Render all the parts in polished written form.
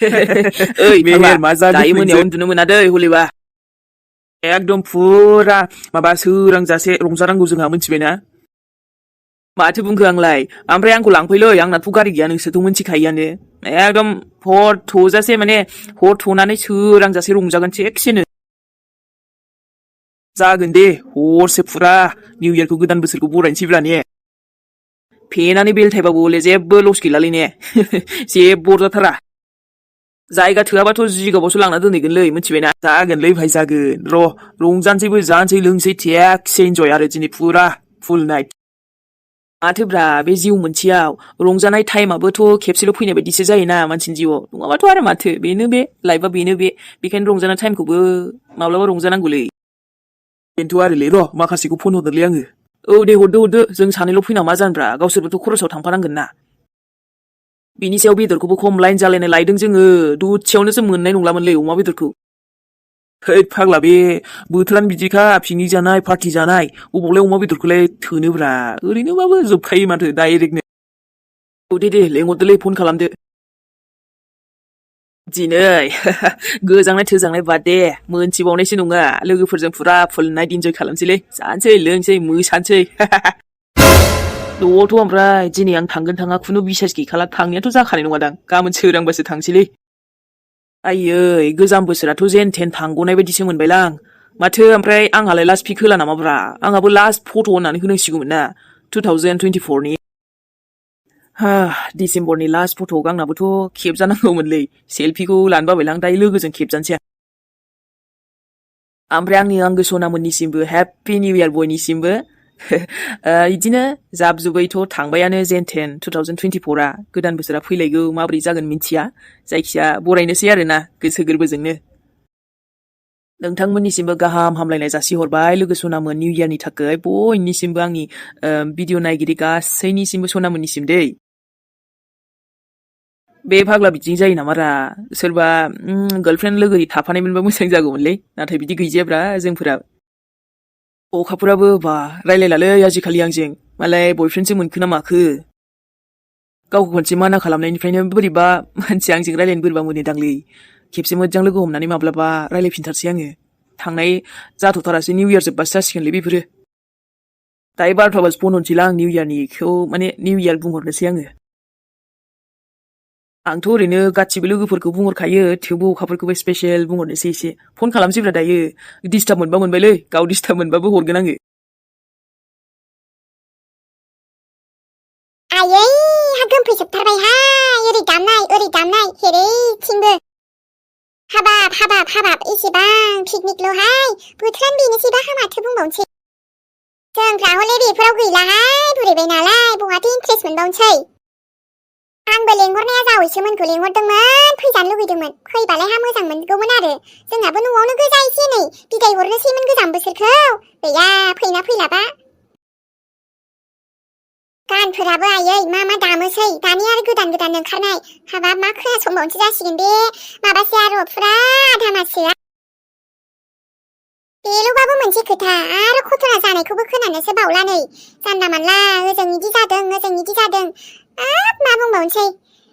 ओइ फाग्ला मेहेर मा जादों दायो मोनायाव नोंजों? उन्दुनो मोना दै हलिबा एकदम फुरा माबा सोरांजासे रंजानांगौ जोंहा मिथिबायना माथो बुंखो आंलाय ओमफ्राय आंखौ लांफैलै आंनाथ' गारि गैया नोंसोरथ' मिथिखायोआनो एकदम हर थजासे माने हर थनानै सोरांजासे रंजागोन थिगसेनो जागोन दे हरसे फुरा निउ इयारखौ गोदान बोसोरखौ बरायनोसैब्रा ने फेनानै बेलथायबाबो हले जेबो लस गैलालै ने जेबो अरजाथारा जायगा थोआबाथ' जिगाबावसो लांना दोनहैगोनलै मिथिबायना जागोनलै भाइ जागोन र' रंजानोसैबो जानोसै लोंसै थिगसे इन्जय आरो दिनै फुरा फुल नाइट माथोब्रा बे जिउ मोनसेयाव रंजानाय टाइमाबोथ' खेबसेल' फैनाय बायदिसो जायोना मानसिनि जिउआव नङाबाथ' आरो माथो बेनो बे लाइफआ बेनो बे बेखायनो रंजानाय टाइमखौबो माब्लाबा रंजानांगौलै बेनोथ' आरोलै र' माखासेखौ फन हरदोंलै आङो औ दे हरदो जों सानैल' फैना मा जानब्रा गावसोरबोथ' खरसाव थांफानांगोन ना बिनि सायाव बेदरखौबो खम लाइन जालायनाय लायदों जोङो दसेयावनोसो मोननाय नंलामोनलै अमा बेदरखौ हैद फाग्ला बे बोथोरानो बिदिखा पिकनिक जानाय पार्टि जानाय अबावलाय अमा बेदरखौलाय थोनोब्रा ओरैनोबाबो जोबखायो माथो डाइरेक्टनो औ दे लेंहरदोलै फन खालामदो दिनै गोजांनाय थोजांनाय बाद दे मोनथिबावनायसो नङा लोगोफोरजों फुरा फुल नाइट इन्जय खालामसैलै जानोसै लोंसै मोसानोसै न'आवथ' ओमफ्राय दिनै आं थांगोन थाङा खुनु बिसास गैखाला थांनायाथ' जाखानाय नङादां गाबोन सोरांबासो थांसैलै आइयै गोजाम बोसोराथ' जेन थेन थांग'नाय बायदिसो मोनबायलां माथो ओमफ्राय आंहालाय लास्ट पिक होला नामाब्रा आंहाबो लास्ट फट' होननानै होनांसिगौमोन ना 2024 नि डिसेम्बरनि लास्ट फट' आंनाबोथ' खेबजानांगौमोनलै सेलफिखौ लानो बाबायलां दायो लोगोजों खेबजानोसै ओमफ्राय आंनि आंगो सनामोननिसिमबो हेपि निउ इयार बयनिसिमबो इदिनो जाब जुबैथ' थांबायानो जेनथेन 2024आ गोदान बोसोरा फैलायगौ माबोरै जागोन मिथिया जायखिया बरायनोसै आरोना गोसो गोरबोजोंनो नोंथांमोननिसिमबो गाहाम हामलायनाय जासिहरबाय लोगो सनामोन निउ इयारनि थाखाय बयनिसिमबो आंनि भिडिअ नायगिरि गासैनिसिमबो सनामोननिसिम दै बे फाग्ला बिदिनो जायो नामारा सोरबा गार्लफ्रेन्ड लोगोरि थाफानायमोनबा मोजां जागौमोनलै नाथाय बिदि गैजायाब्रा जोंफोरा अखाफोराबो बा रायलायलालै आजिखालि आंजों मालाय बयफ्रेन्डसो मोनखो ना माखो गावखौ खनसे माना खालामनायनिफ्रायनो बोरैबा मानसिया आंजों रायलायनो बोरैबा मोनोदांलै खेबसे मोजां लोगो हमनानै माब्लाबा रायलायफिनथारसै आङो थांनाय जाथ'थारासै निउ इयार जोब्बासो जासिगोनलै बेफोरो दायो 12 बासो फन हरनोसैला आं निउ इयारनिखौ माने निउ इयार बुंहरनोसै आङो आंथ' ओरैनो गासिबो लोगोफोरखौ बुंहरखायो थेवबो अखाफोरखौबो स्पेसियेल बुंहरनोसै एसे फन खालामसैब्रा दायो डिस्टार्ब मोनबा मोनबायलै गाव डिस्टार्ब मोनबाबो हरगोन आङो आयै हा गोमफैजोबथारबायहाय ओरै दामनाय हेरैथिंबो हाबाब एसेबां पिकनिकल'हाय बोथोरानो बेनोसैबा माथो बुंबावनोसै जोंफ्रा हले बेफोराव गैलाहाय बुरैबाय नालाय बहाथो इन्ट्रेस्ट मोनबावनोसै आंबो लेंहरनाया जावैसोमोनखौ लेंहरदोंमोन फैजानो लुगैदोंमोन फैबालाय हा मोजां मोनगौमोन आरो जोंनाबो न'आवनो गोजा एसे नै बिदाय हरनोसैमोन गोजाम बोसोरखौ गैया फैना फैलाबा गानफोराबो आयै मा दामोसै दानि आरो गोदान ओंखारनाय हाबाब मा खोनासंबावनोसो जासिगोन बे माबासो आरो फुरा आधा मासोआ बेल'बाबो मोनसे खोथा आरो खथना जानायखौबो खोनानोसो बावला नै जानला मानला ओजों इदि जादों हाब मा बुंबावनोसै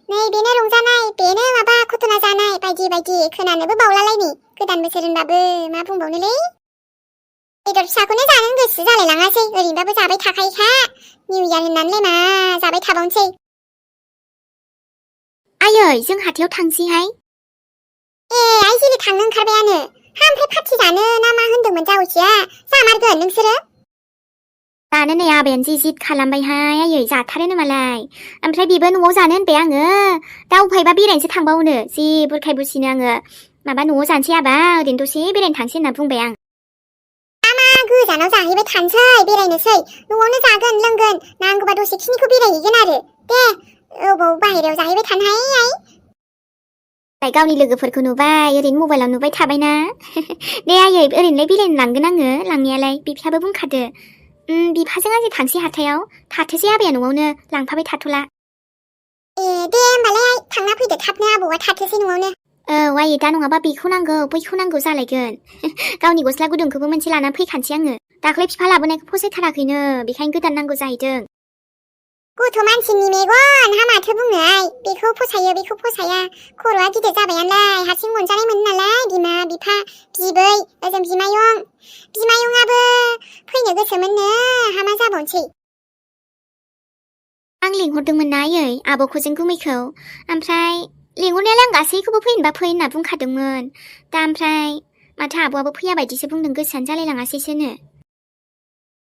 नै बेनो रंजानाय बेनो माबा खथना जानाय बायदि खोनानोबो बावलालाय नै गोदान बोसोर होनबाबो मा बुंबावनोलै बेदर फिसाखौनो जानो गोसो जालाय लाङासै ओरैनोबाबो जाबाय थाखायोखा निउ इयार होननानैलाय मा जाबाय थाबावनोसै आयै जों हाथायाव थांसैहाय आइ जेरै थांनो ओंखारबायानो हा ओमफ्राय पार्टि जानो ना मा होनदोंमोन जावैसोआ जामारगोन नोंसोरो जानो नै आबायानो जिद खालामबायहाय आयै जाथारोनो मालाय ओमफ्राय बेबो न'आव जानो होनबाय आङो दा उफायबा बेरायनोसो थांबावनो जि बुरखाय बुसिनो आङो माबा न'आव जानोसै आबा ओरैनो दसे बेरायनो थांसै होनना बुंबाय आं गोजानाव जाहैबाय थानोसै बेरायनोसै न'आवनो जागोन लोंगोन नांगौबा दसे खिनिखौ बेरायहैगोन आरो दे अबाव बाहेरायाव जाहैबाय थानोहाय आइ गावनि लोगोफोरखौ नुबाय ओरैनो मबाइलाव नुबाय थाबायना दे आयै ओरैनोलाय बेरायनो लांगोन आङो लांनायालाय बिफायाबो बुंखादो बिफाजों आंजों थांसै हाथायाव थाथोसै आबाया न'आवनो लांफाबाय थाथ'ला दे होमबालाय थांना फैदो थाबनो आबौआ थाथोसै न'आवनो औ आयै दा नङाबा बेखौ नांगौ बैखौ नांगौ जालायगोन गावनि गस्ला गुदुंखौबो मोनसे लाना फैखानोसै आङो दाख्लै बिफा लाबोनायखौ फसायथाराखैनो बेखायनो गोदान नांगौ जाहैदों गथ' मानसिनि मेगन हा माथो बुंनोहाय बेखौ फसायो बेखौ फसाया खर'आ गिदिर जाबायानोलाय हारसिं मोनजानाय मोनो नालाय बिमा बिफा बिबै ओजों बिमायंआबो फैनो गोसोमोननो हामा जाबावनोसै आं लिंहरदोंमोन ना आयै आब'खौ जों गुमैखौ ओमफ्राय लिंहरनायालाय आं गासैखौबो फैनोबा फै होनना बुंखादोंमोन दा ओमफ्राय माथो आब'आबो फैया बायदिसो बुंदों गोसोआनो जालायलाङासैसोनो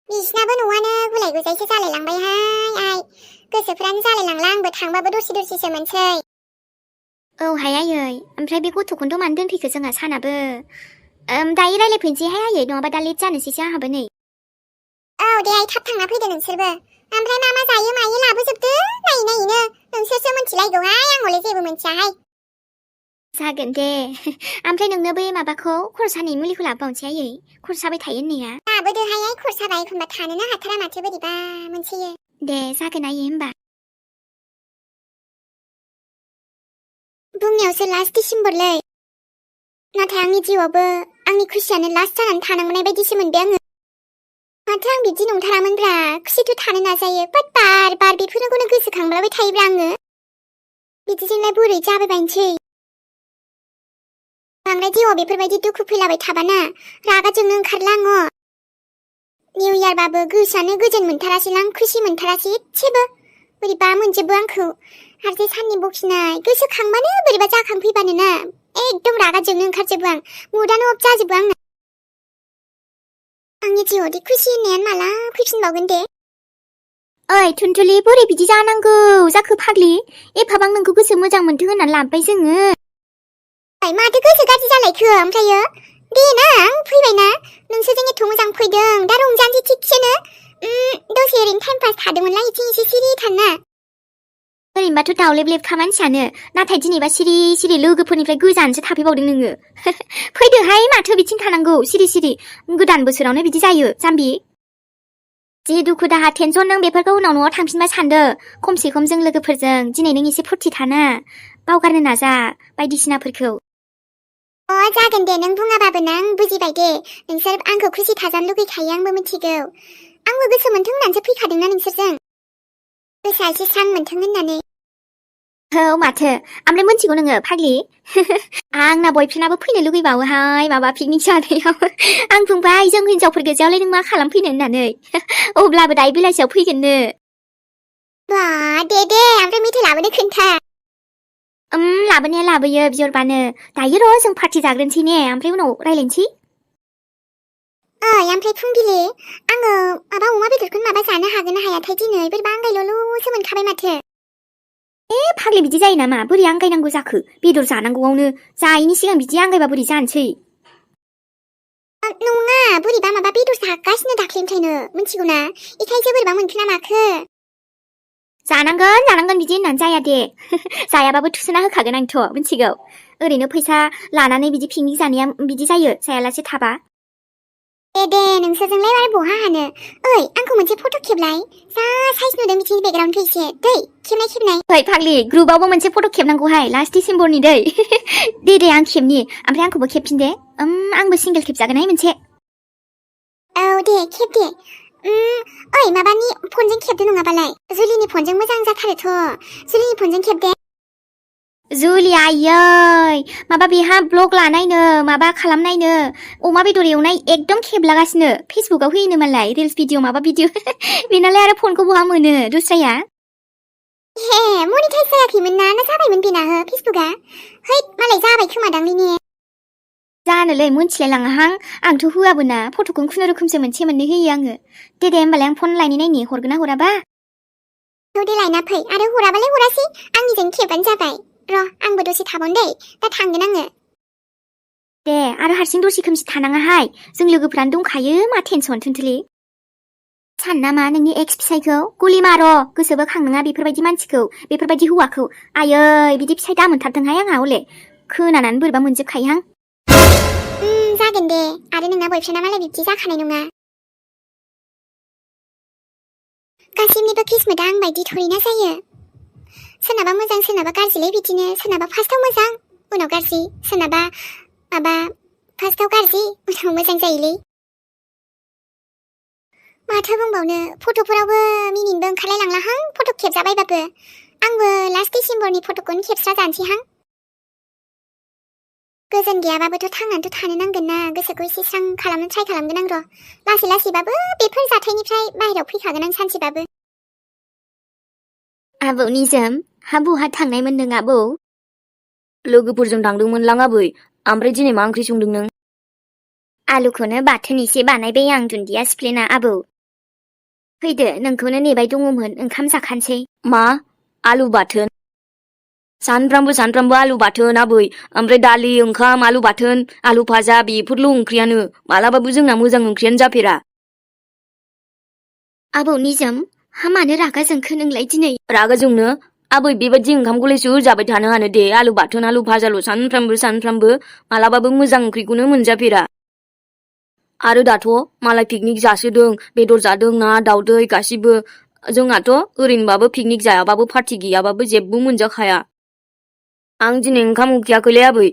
बिसिनाबो न'आनो गुलाय गुजायसो जालायलांबायहाय आइ गोसोफ्रानो जालायलांला आंबो थांबाबो दसे दसेसो मोनसै औहाय आयै ओमफ्राय बे गथ'खौनोथ' मानो दोनफैखो जोंहा सानाबो दायो रायलायफैनोसैहाय आयै नङाबा दा लेट जानोसैसो आंहाबो नै औ दे आइ थाब थांना फैदो नोंसोरबो ओमफ्राय मा जायो मायो लाबोजोबदो नायैनो नोंसोरसो मिथिलायगौहाय आं हले जेबो मिथियाहाय जागोन दे ओमफ्राय नोंनो बै माबाखौ खर' सानायनि मुलिखौ लाबोबावनोसै आयै खर' साबाय थायो होननाया लाबोदोहाय आइ खर' साबा एखनबा थानोनो हाथारा माथो बोरैबा मोनसोयो दे जागोन आयै होमबा बुंनायावसो लास्ट डिसेम्बरलै नाथाय आंनि जिउआवबो आंनि खुसियानो लास्ट जानानै थानांनाय बायदिसो मोनबाय आङो माथो आं बिदि नंथारामोनब्रा खुसिथ' थानो नाजायो बाट बार बेफोरखौनो गोसोखांब्लाबाय थायोब्रा आङो बिदिजोंलाय बोरै जाबायबायनोसै बांद्राय जिउआव बेफोरबायदि दुखु फैलाबाय थाबाना रागा जोंनो ओंखारला आङो निउ इयारबाबो गोसोआनो गोजोन मोनथारासैलां खुसि मोनथारासै एसेबो बोरैबा मोनजोबो आंखौ आरो जे साननि बखिनाय गोसोखांबानो बोरैबा जाखांफैबानो ना एकदम रागा जोंनो ओंखारजोबो आं मुदानो अफ जाजोबो आंना आंनि जिउआवदि खुसि होननायानो माला फैफिनबावगोन दे ओइ थुनथुलि बोरै बिदि जानांगौ जाखो फाग्लि एफाबां नोंखौ गोसो मोजां मोनथों होननानै लाबोबाय जोङो माथो गोसो गाज्रि जालायखो ओमफ्रायो देनां फैबायना नोंसोरजों एथ' मोजां फैदों दा रंजानोसै थिगसेनो दसे ओरैनो टाइम पास थादोंमोनलां इथिं एसे सिरि थाना ओरैनोबाथ' दावलेब खा मानसियानो नाथाय दिनैबा सिरि सिरि लोगोफोरनिफ्राय गोजानसो थाफैबावदों नोङो फैदोहाय माथो बिथिं थानांगौ सिरि गोदान बोसोरावनो बिदि जायो जाम्बि जि दुखु दाहा टेनसन नों बेफोरखौ उनाव न'आव थांफिनबा सानदो खमसे खम जों लोगोफोरजों दिनै नों एसे फुर्ति थाना बावगारनो नाजा बायदिसिनाफोरखौ जागोन दे नों बुङाबाबो ना आं बुजिबाय दे नोंसोर आंखौ खुसि थाजानो लुगैखायो आंबो मिथिगौ आंबो गोसो मोनथों होननानैसो फैखादोंना नोंसोरजों गोसोआ एसे स्रां मोनथों होननानै औ माथो ओमफ्राय मिथिगौ नोङो फाग्लि आंना बयफ्रेन्डआबो फैनो लुगैबावोहाय माबा पिकनिक जानायाव आं बुंबाय जों हिनजावफोर गोजायावलाय नों मा खालामफैनो होननानै अब्लाबो दायो बेलासियाव फैगोननो बा दे ओमफ्राय मेथाइ लाबोनो खोन्था लाबोनाया लाबोयो बिहरबानो दायो र' जों पार्टि जाग्रोनोसै ने ओमफ्राय उनाव रायलायनोसै ओमफ्राय फुंबिलि आङो माबा अमा बेदरखौनो माबा जानो हागोन ना हायाथाय दिनै बोरैबा आंगायल'ल'सो मोनखाबाय माथो फाग्लि बिदि जायो नामा बोरै आंगायनांगौ जाखो बेदर जानांगौआवनो जायैनि सिगां बिदि आंगायबा बोरै जानोसै नङा बोरैबा माबा बेदर जागासिनो दाख्लैनिफ्रायनो मिथिगौ ना इखायसो बोरैबा मोनखो ना माखो जानांगोन बिदि होननानै जाया दे जायाबाबो थुसोना होखागोन आंथ' मिथिगौ ओरैनो फैसा लानानै बिदि पिकनिक जानाया बिदि जायो जायालासे थाबा दे नोंसोरजोंलाय आरो बहा हानो आंखौ मोनसे फट' खेबलाय जा साइज नुदों बिथिंनि बेकग्राउन्डखौ एसे दै खेबनाय फाग्लि ग्रुपआवबो मोनसे फट' खेबनांगौहाय लास्ट डिसेम्बरनि दै दे आं खेबनि ओमफ्राय आंखौबो खेबफिन दे आंबो सिंगेल खेबजागोनहाय मोनसे औ दे खेब दे माबानि फनजों खेबदो नङाबालाय जुलिनि फनजों मोजां जाथारोथ' जुलिनि फनजों खेबदे जुलि आयै माबा बेहा ब्लग लानायनो माबा खालामनायनो अमा बेदर एवनाय एकदम खेबलागासिनो फेसबुकाव होयोनो मालाय रिल्स भिडिअ माबा भिडिअ बेनालाय आरो फनखौ बहा मोनो दस्राया मनिटाइज जायाखैमोन ना जाबायमोन बेना फेसबुका मालाय जाबाय खोमादांलै ने जानोलै मोनथिलाय लाङाहां आंथ' होआबो ना फट'खौनो खुनुरुखुमसो मोनसे मोननै होयो आङो दे होमबालाय आं फन लायनो नायनि हरगोन ना हराबा दे लायना फै आरो हराबालाय हरासै आंनिजों खेबानो जाबाय र' आंबो दसे थाबावनो दै दा थांगोन आङो दे आरो हारसिं दसे खोमसि थानाङाहाय जों लोगोफ्रानो दंखायो मा टेनसन थुनथुलि सान नामा नोंनि एक्स फिसायखौ गुलि मार' गोसोबो खांनाङा बेफोरबायदि मानसिखौ बेफोरबायदि हौवाखौ आयै बिदि फिसाय दामोनथारदोंहाय आंहा हले खोनानानै बोरैबा मोनजोबखायोहां जागोन दे आरो नोंना बयफ्रेन्डआ मालाय बिब्दि जाखानाय नङा गासिबनिबो किस्मतआ आं बायदि थ'रैना जायो सोरनाबा मोजां सोरनाबा गाज्रिलै बिदिनो सोरनाबा फार्स्टआव मोजां उनाव गाज्रि सोरनाबा माबा फार्स्टआव गाज्रि उनाव मोजां जायोलै माथो बुंबावनो फट'फोरावबो मिनिनोबो ओंखारलायलांलाहां फट' खेबजाबायबाबो आंबो लास्ट डिसेम्बरनि फट'खौनो खेबस्रा जानोसैहां गोजोन गैयाबाबोथ' थांनानैथ' थानो नांगोन ना गोसोखौ एसे स्रां खालामनो ट्राइ खालामगोन आं र' लासै लासैबाबो बेफोर जाथायनिफ्राय बाहेरायाव फैखागोन आं सानसेबाबो आबौ निजोम हा बहा थांनायमोन नों आबौ लोगोफोरजों थांदोंमोनलां आबै ओमफ्राय दिनै मा ओंख्रि संदों नों आलुखौनो बाथोन एसे बानायबाय आं दुन्दिया सिफ्लेना आबौ फैदो नोंखौनो नेबाय दङमोन ओंखाम जाखानोसै मा आलु बाथोन सानफ्रामबो आलु बाथोन आबै ओमफ्राय दालि ओंखाम आलु बाथोन आलु भाजा बेफोरल' ओंख्रियानो मालाबाबो जोंना मोजां ओंख्रियानो जाफेरा आबौ निजोम हा मानो रागा जोंखो नोंलाय दिनै रागा जोंनो आबै बेबायदि ओंखामखौलाय सोर जाबाय थानो हानो दे आलु बाथोन आलु भाजाल' सानफ्रामबो मालाबाबो मोजां ओंख्रिखौनो मोनजाफेरा आरो दाथ' मालाय पिकनिक जासोदों बेदर जादों ना दाउदै गासिबो जोंहाथ' ओरैनोबाबो पिकनिक जायाबाबो पार्टि गैयाबाबो जेबो मोनजाखाया आं दिनै ओंखाम उखैयाखैलै आबै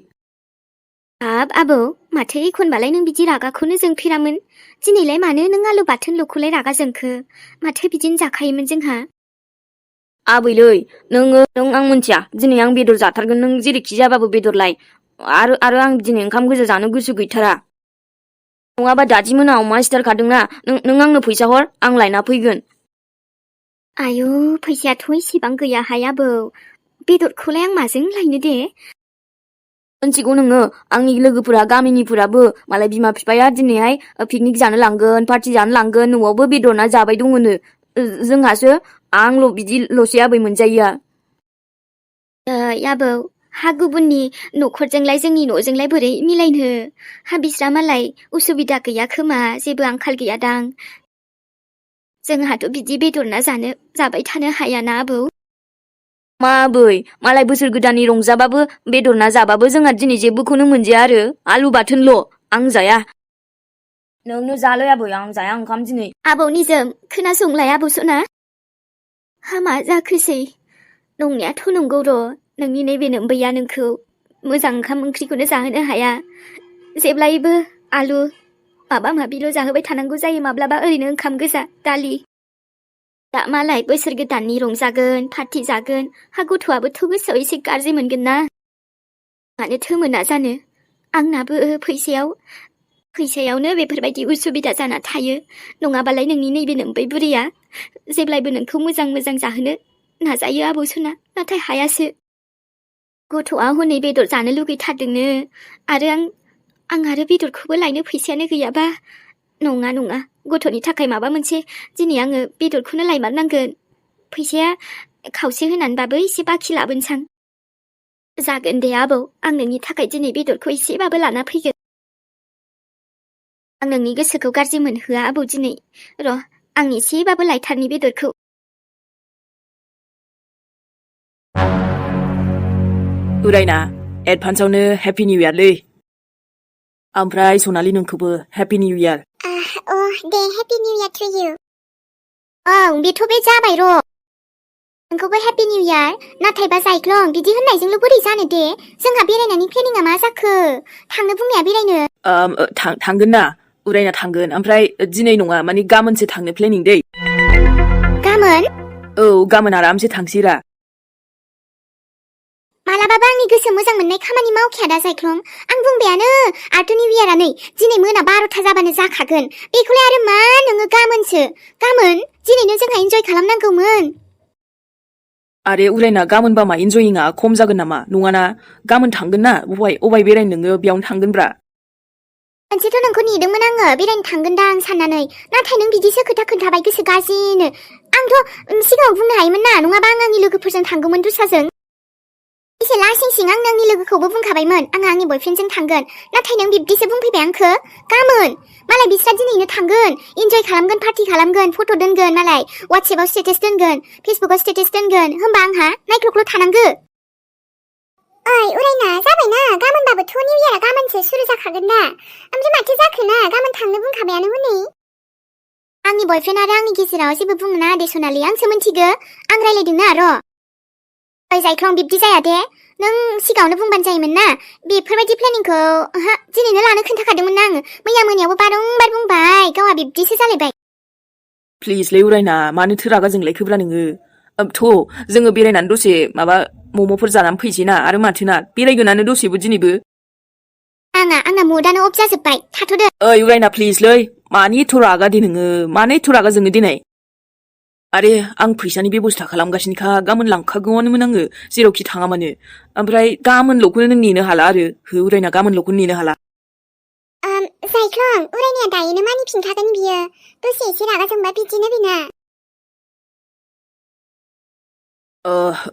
हाब आबौ माथो एखनबालाय नों बिदि रागाखौनो जोंफेरामोन दिनैलाय मानो नों आलु बाथोनल'खौलाय रागा जोंखो माथो बिदिनो जाखायोमोन जोंहा आबैलै नों आं मोनथिया दिनै आं बेदर जाथारगोन नों जेरैखि जाबाबो बेदर लाय आरो आं दिनै ओंखाम गोजा जानो गोसो गैथारा नङाबा दादिमोना अमा सिथारखादोंना नों आंनो फैसा हर आं लायना फैगोन आयौ फैसायाथ' एसेबां गैयाहाय आबौ बेदरखौलाय आं माजों लायनो दे मोनथिगौ नोङो आंनि लोगोफोरा गामिनिफोराबो मालाय बिमा बिफाया दिनैहाय पिकनिक जानो लांगोन पार्टि जानो लांगोन न'आवबो बेदर ना जाबाय दङनो जोंहासो आंल' बिदिल'सै आबै मोनजायैया आबौ हा गुबुननि न'खरजोंलाय जोंनि न'जोंलाय बोरै मिलायनो हा बिस्रा मालाय उसुबिदा गैया खोमा जेबो आंखाल गैयादां जोंहाथ' बिदि बेदर ना जाबाय थानो हायाना आबौ मा आबै मालाय बोसोर गोदाननि रंजाबाबो बेदर ना जाबाबो जोंहा दिनै जेबोखौनो मोनजाया आरो आलु बाथोनल' आं जाया नोंनो जालै आबै आं जाया ओंखाम दिनै आबौ निजोम खोनासंलाय आबौ सना हामा जाखोसै नंनायाथ' नंगौ र' नोंनि नैबे नोम्बैया नोंखौ मोजां ओंखाम ओंख्रिखौनो जाहोनो हाया जेब्लायबो आलु माबा माबिल' जाहोबाय थानांगौ जायो माब्लाबा ओरैनो ओंखाम गोजा दालि दा मालाय बोसोर गोदाननि रंजागोन पार्टि जागोन हा गथ'आबोथ' गोसोआव एसे गाज्रि मोनगोन ना मानोथो मोना जानो आंनाबो फैसायावनो बेफोरबायदि उसुबिदा जाना थायो नङाबालाय नोंनि नैबे नोम्बै बुरैया जेब्लायबो नोंखौ मोजां जाहोनो नाजायो आबौ सना नाथाय हायासो गथ'आ हनै बेदर जानो लुगैथारदोंनो आरो आं आरो बेदरखौबो लायनो फैसायानो गैयाबा नङा गथ'नि थाखाय माबा मोनसे दिनै आङो बेदरखौनो लायमारनांगोन फैसाया खावसे होनानैबाबो एसे बाखि लाबोनसां जागोन दे आबौ आं नोंनि थाखाय दिनै बेदरखौ एसेबाबो लाना फैगोन आं नोंनि गोसोखौ गाज्रि मोनहोआ आबौ दिनै र' आं एसेबाबो लायथारनि बेदरखौ उरायना एडभान्सआवनो हेपि निउ इयारलै ओमफ्राय सनालि नोंखौबो हेपि निउ इयार दे happy new year to you ओं बेथ' बे जाबाय र' नोंखौबो हेपि निउ इयार नाथायबा जायख्लं बिदि होननायजोंल' बोरै जानो दे जोंहा बेरायनायनि प्लेनिंआ मा जाखो थांनो बुंनाया बेरायनो थांगोन ना उरायना थांगोन ओमफ्राय दिनै नङा माने गाबोनसो थांनो प्लेनिं दै गाबोन औ गाबोन आरामसे थांसैरा मालाबाबो आंनि गोसो मोजां मोननाय खामानि मावखाया दा जायख्लं आं बुंबायानो आर्ट निउ इयारा नै दिनै मोना 12था जाबानो जाखागोन बेखौलाय आरो मा नोङो गाबोनसो गाबोन दिनैनो जोंहा इन्जय खालामनांगौमोन आरे उरायना गाबोनबा मा इन्जयिंआ खम जागोन नामा नङाना गाबोन थांगोन ना अबाय बेरायनो नोङो बेयावनो थांगोनब्रा मोनसेथ' नोंखौ नेदोंमोन आङो बेरायनो थांगोनदां साननानै नाथाय नों बिदिसो खोथा खोन्थाबाय गोसो गाज्रिनो आंथ' सिगाङाव बुंनो हायोमोन ना नङाबा आं आंनि लोगोफोरजों थांगौमोन दस्राजों एसे लासिं आं आंनि लोगोखौबो बुंखाबायमोन आं आंनि बयफ्रेन्डजों थांगोन नाथाय नों बिब्दिसो बुंफैबाय आंखो गाबोन मालाय बिस्रा दिनैनो थांगोन इन्जय खालामगोन पार्टि खालामगोन फट' दोनगोन मालाय वाट्सएपआव स्टेटास दोनगोन फेसबुकआव स्टेटास दोनगोन होमबा आंहा नायख्ल'ख्ल' थानांगो ओइ उरायना जाबायना गाबोनबाबोथ' निउ इयारा गाबोनसो सुरु जाखागोन ना ओमफ्राय माथो जाखोना गाबोन थांनो बुंखाबायानो हनै आंनि बयफ्रेन्ड आरो आंनि गेजेराव जेबो बुंनो नाङा दे सनालि आंसो मिन्थिगो आं रायलायदोंना र' ओइ जायख्लं बिब्दि जाया दे नों सिगाङावनो बुंबानो जायोमोन ना बेफोरबायदि प्लेनिंखौ दिनैनो लानो खोन्थाखादोंमोन ना आङो मैया मोनायावबो बारंबार बुंबाय गावहा बिब्दिसो जालायबाय प्लिजलै उरायना मानोथो रागा जोंलायखोब्रा नोङो थ' जोङो बेरायनानै दसे माबा मम'फोर जानानै फैसै ना आरो माथोना बेरायगोनानो दसेबो दिनैबो आंना मुदानो अफ जाजोब्बाय थाथ'दो ओइ उरायना प्लिजलै मानि एथ' रागा दे नोङो मानो एथ' रागा जोङो दिनै आरे आं फैसानि बेबस्था खालामगासिनोखा गाबोन लांखागौआनोमोन आङो जेरावखि थाङा मानो ओमफ्राय गाबोनल'खौनो नों नेनो हाला आरो हो उरायना गाबोनल'खौनो नेनो हाला जायख्लं उरायनाया दायोनो मानिफिनखागोन बियो दसे एसे रागा जोंबा बिदिनो बिना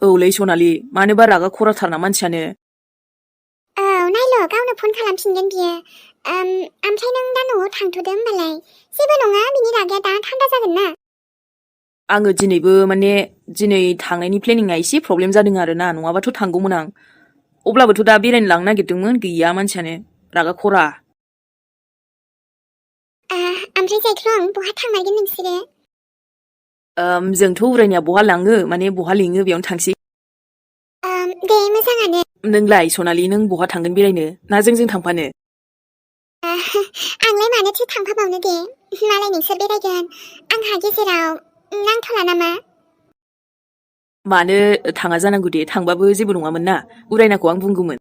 औलै सनालि मानोबा रागा खराथारना मानसियानो औ नायल' गावनो फन खालामफिनगोन बियो ओमफ्राय नों दा न'आव थांथ'दो होमबालाय जेबो नङा बिनि रागाया दा थान्दा जागोन ना आङो दिनैबो माने दिनै थांनायनि प्लेनिंआ एसे प्रब्लेम जादों आरो ना नङाबाथ' थांगौमोन आं अब्लाबोथ' दा बेरायनो लांनो नागिरदोंमोन गैया मानसियानो रागा खरा ओमफ्राय जायख्लं बहा थांमारगोन नोंसोरो जोंथ' उरायनाया बहा लाङो माने बहा लिङो बेयावनो थांसै दे मोजाङानो नोंलाय सनालि नों बहा थांगोन बेरायनो ना जोंजों थांफानो आंलाय मानोथो थांफाबावनो दे मालाय नोंसोर बेरायगोन आंहा गेजेराव नांथ'ला नामा मानो थाङा जानांगौ दे थांबाबो जेबो नङामोन ना उरायनाखौ आं बुंगौमोन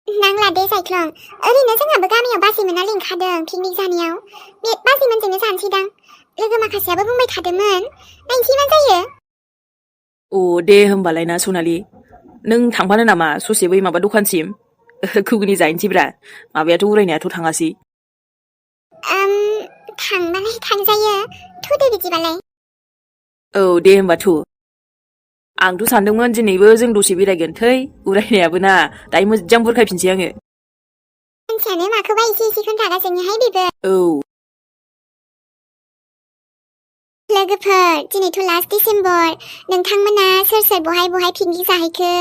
नांला दे जायख्लं ओरैनो जोंहाबो गामियाव बाजैमोना लिंखादों पिकनिक जानायाव बे बाजैमोनजोंनो जानोसैदां लोगो माखासेयाबो बुंबाय थादोंमोन नायनोसै मा जायो दे होमबालाय ना सनालि नों थांफानो नामा ससे बै माबा दखानसिम घुगुनि जाहैनोसैब्रा माबायाथ' उरायनायाथ' थाङासै थांबालाय थांजायो थ'दे बिदिबालाय दे होमबा थ' आंथ' सानदोंमोन दिनैबो जों दसे बेरायगोन थै उरायनायाबो ना दायो मोजां बुरखायफिनसै आङो मानसियानो माखौबा एसे एसेखौनो रागा जोङोहाय बेबो लोगोफोर दिनैथ' लास्ट डिसेम्बर नोंथांमोना सोर सोर बहाय बहाय पिकनिक जाहैखो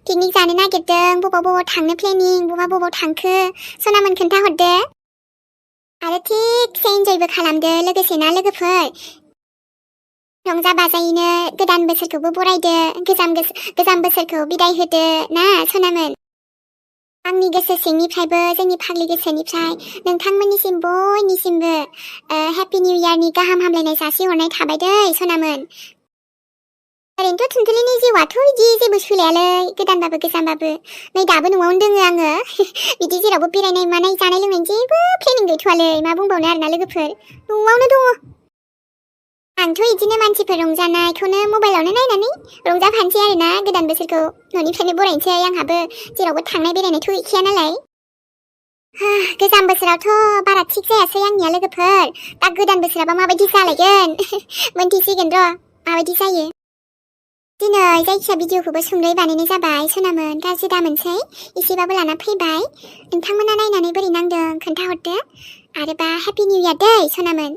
पिकनिक जानो नागिरदों बबाव थांनो प्लेनिं बबाव थांखो सनामोन खोन्थाहरदो आरो थिगसे एन्जयबो खालामदो लोगोसे ना लोगोफोर रंजा बाजायैनो गोदान बोसोरखौबो बरायदो गोजाम बोसोरखौ बिदाय होदो ना सनामोन आंनि गोसो सिंनिफ्रायबो जोंनि फाग्लि गोसोनिफ्राय नोंथांमोननिसिम बयनिसिमबो हेपि निउ इयारनि गाहाम हामलायनाय जासिहरनाय थाबाय दै सनामोन ओरैनोथ' थुनथुलिनि जिउआथ' बिदि जेबो सोलायालै गोदानबाबो गोजामबाबो नै दाबो न'आवनो दोङो आङो बिदि जेरावबो बेरायनाय मानाय जानाय लोंनायनि जेबो प्लेनिं गैथ'वालै मा बुंबावनो आरोना लोगोफोर न'आवनो दङ आंथ' बिदिनो मानसिफोर रंजानायखौनो मबाइलावनो नायनानै रंजाफानोसै आरोना गोदान बोसोरखौ न'निफ्रायनो बरायनोसै आंहाबो जेरावबो थांनाय बेरायनायथ' गैखाया नालाय गोजाम बोसोरावथ' बारा थिग जायासै आंनिया लोगोफोर दा गोदान बोसोराबा माबायदि जालायगोन मोनथिसिगोन र' माबायदि जायो दिनै जायखिया भिडिअखौबो सुंद'यै बानायनाय जाबाय सनामोन गाज्रि दामोनसै एसेबाबो लाना फैबाय नोंथांमोना नायनानै बोरै नांदों खोन्थाहरदो आरोबा हेपि निउ इयार दै सनामोन